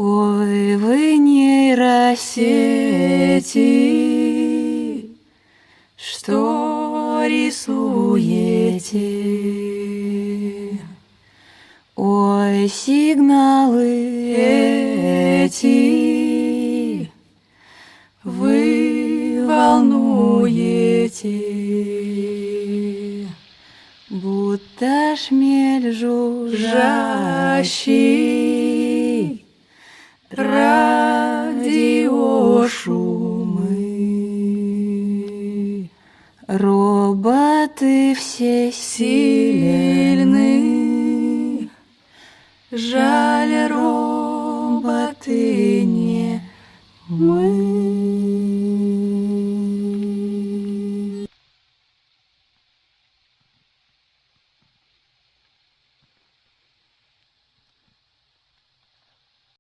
Ой, вы нейросети, что рисуете? Ой, сигналы эти вы волнуете, будто шмель жужжащий, радиошумы. Роботы все сильны, жаль, роботы не мы.